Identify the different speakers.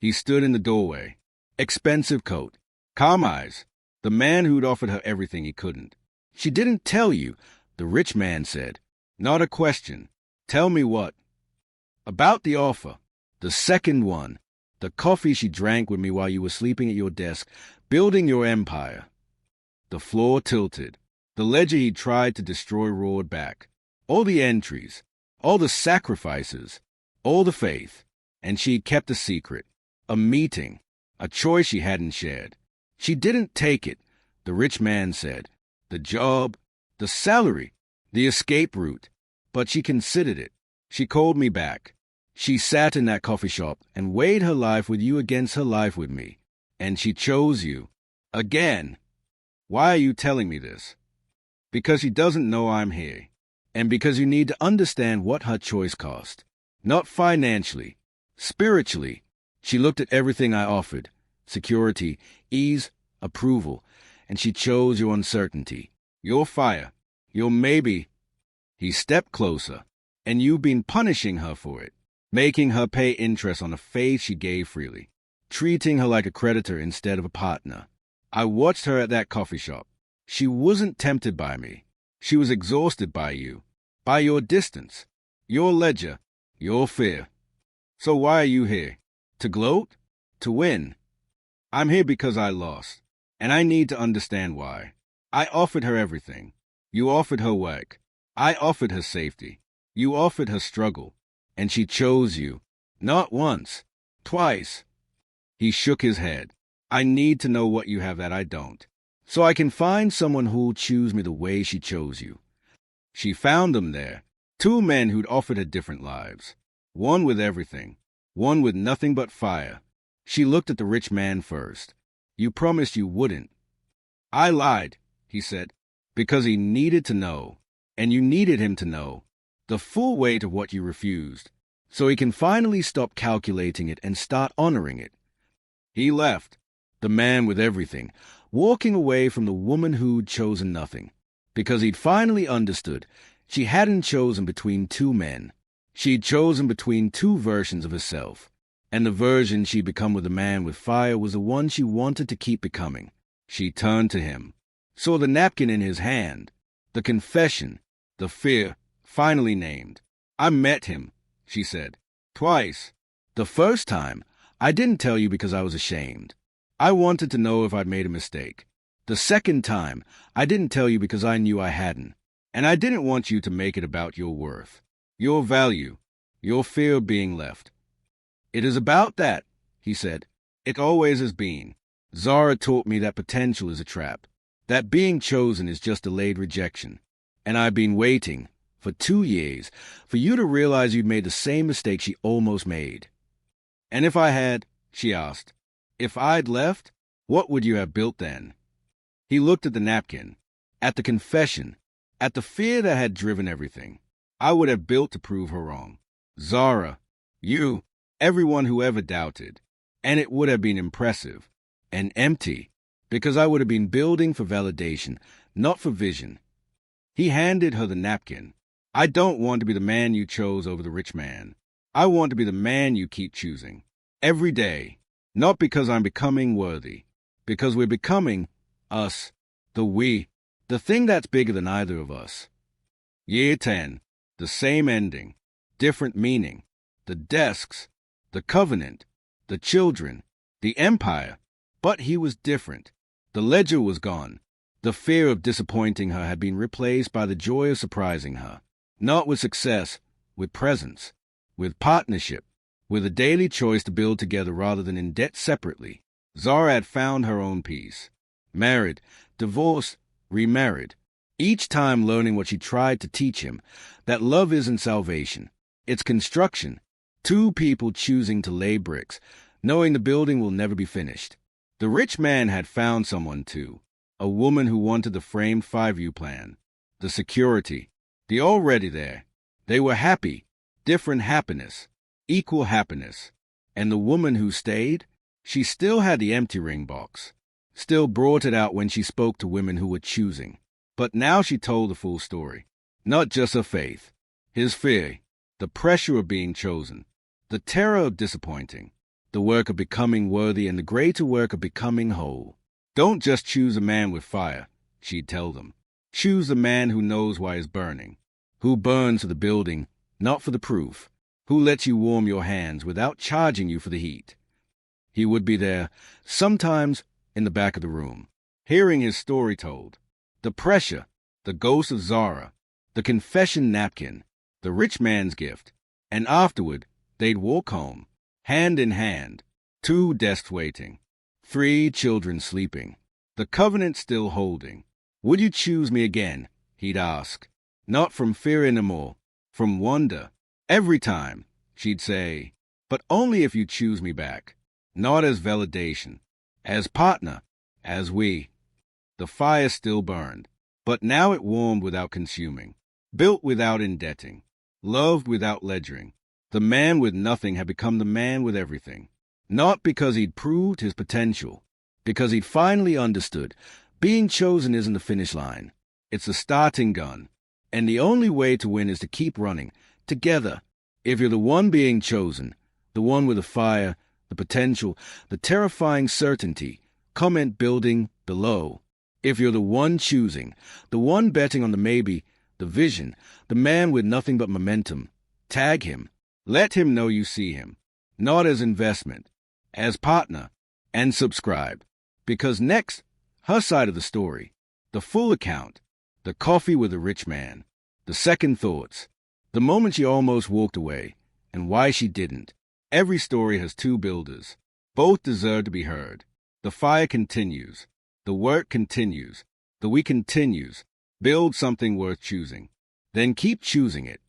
Speaker 1: He stood in the doorway. Expensive coat. Calm eyes. The man who'd offered her everything he couldn't. She didn't tell you, the rich man said. Not a question. Tell me what? About the offer. The second one. The coffee she drank with me while you were sleeping at your desk, building your empire. The floor tilted. The ledger he tried to destroy roared back. All the entries, all the sacrifices, all the faith. And she kept a secret. A meeting. A choice she hadn't shared. She didn't take it, the rich man said. The job, the salary, the escape route. But she considered it. She called me back. She sat in that coffee shop and weighed her life with you against her life with me. And she chose you. Again. Why are you telling me this? Because she doesn't know I'm here. And because you need to understand what her choice cost. Not financially. Spiritually. She looked at everything I offered. Security, ease, approval. And she chose your uncertainty. Your fire. Your maybe. He stepped closer. And you've been punishing her for it. Making her pay interest on the faith she gave freely, treating her like a creditor instead of a partner. I watched her at that coffee shop. She wasn't tempted by me. She was exhausted by you, by your distance, your ledger, your fear. So why are you here? To gloat? To win? I'm here because I lost, and I need to understand why. I offered her everything. You offered her work. I offered her safety. You offered her struggle. And she chose you. Not once. Twice. He shook his head. I need to know what you have that I don't. So I can find someone who'll choose me the way she chose you. She found them there. Two men who'd offered her different lives. One with everything. One with nothing but fire. She looked at the rich man first. You promised you wouldn't. I lied, he said, because he needed to know. And you needed him to know. The full weight of what you refused, so he can finally stop calculating it and start honoring it. He left, the man with everything, walking away from the woman who'd chosen nothing, because he'd finally understood she hadn't chosen between two men. She'd chosen between two versions of herself, and the version she'd become with the man with fire was the one she wanted to keep becoming. She turned to him, saw the napkin in his hand, the confession, the fear, finally named. I met him, she said. Twice. The first time, I didn't tell you because I was ashamed. I wanted to know if I'd made a mistake. The second time, I didn't tell you because I knew I hadn't. And I didn't want you to make it about your worth, your value, your fear of being left. It is about that, he said. It always has been. Zara taught me that potential is a trap, that being chosen is just delayed rejection. And I've been waiting, for 2 years, for you to realize you'd made the same mistake she almost made. And if I had, she asked, if I'd left, what would you have built then? He looked at the napkin, at the confession, at the fear that had driven everything. I would have built to prove her wrong. Zara, you, everyone who ever doubted. And it would have been impressive, and empty, because I would have been building for validation, not for vision. He handed her the napkin. I don't want to be the man you chose over the rich man. I want to be the man you keep choosing. Every day. Not because I'm becoming worthy. Because we're becoming us. The we. The thing that's bigger than either of us. Year 10. The same ending. Different meaning. The desks. The covenant. The children. The empire. But he was different. The ledger was gone. The fear of disappointing her had been replaced by the joy of surprising her. Not with success, with presence, with partnership, with a daily choice to build together rather than in debt separately. Zara had found her own peace. Married, divorced, remarried. Each time learning what she tried to teach him, that love isn't salvation. It's construction. Two people choosing to lay bricks, knowing the building will never be finished. The rich man had found someone too. A woman who wanted the framed 5-year plan. The security. The already there. They were happy. Different happiness. Equal happiness. And the woman who stayed? She still had the empty ring box. Still brought it out when she spoke to women who were choosing. But now she told the full story. Not just her faith. His fear. The pressure of being chosen. The terror of disappointing. the work of becoming worthy and the greater work of becoming whole. Don't just choose a man with fire, she'd tell them. Choose the man who knows why it's burning, who burns for the building, not for the proof, who lets you warm your hands without charging you for the heat. He would be there, sometimes in the back of the room, hearing his story told. The pressure, the ghost of Zara, the confession napkin, the rich man's gift. And afterward, they'd walk home, hand in hand, 2 desks waiting, 3 children sleeping, the covenant still holding. Would you choose me again? He'd ask. Not from fear anymore, from wonder. Every time, she'd say, but only if you choose me back. Not as validation, as partner, as we. The fire still burned, but now it warmed without consuming, built without indebting, loved without ledgering. The man with nothing had become the man with everything. Not because he'd proved his potential, because he'd finally understood being chosen isn't the finish line. It's the starting gun. And the only way to win is to keep running, together. If you're the one being chosen, the one with the fire, the potential, the terrifying certainty, comment building below. If you're the one choosing, the one betting on the maybe, the vision, the man with nothing but momentum, tag him. Let him know you see him, not as investment, as partner, and subscribe. Because next, her side of the story, the full account, the coffee with the rich man, the second thoughts, the moment she almost walked away, and why she didn't. Every story has 2 builders. Both deserve to be heard. The fire continues. The work continues. The we continues. Build something worth choosing. Then keep choosing it.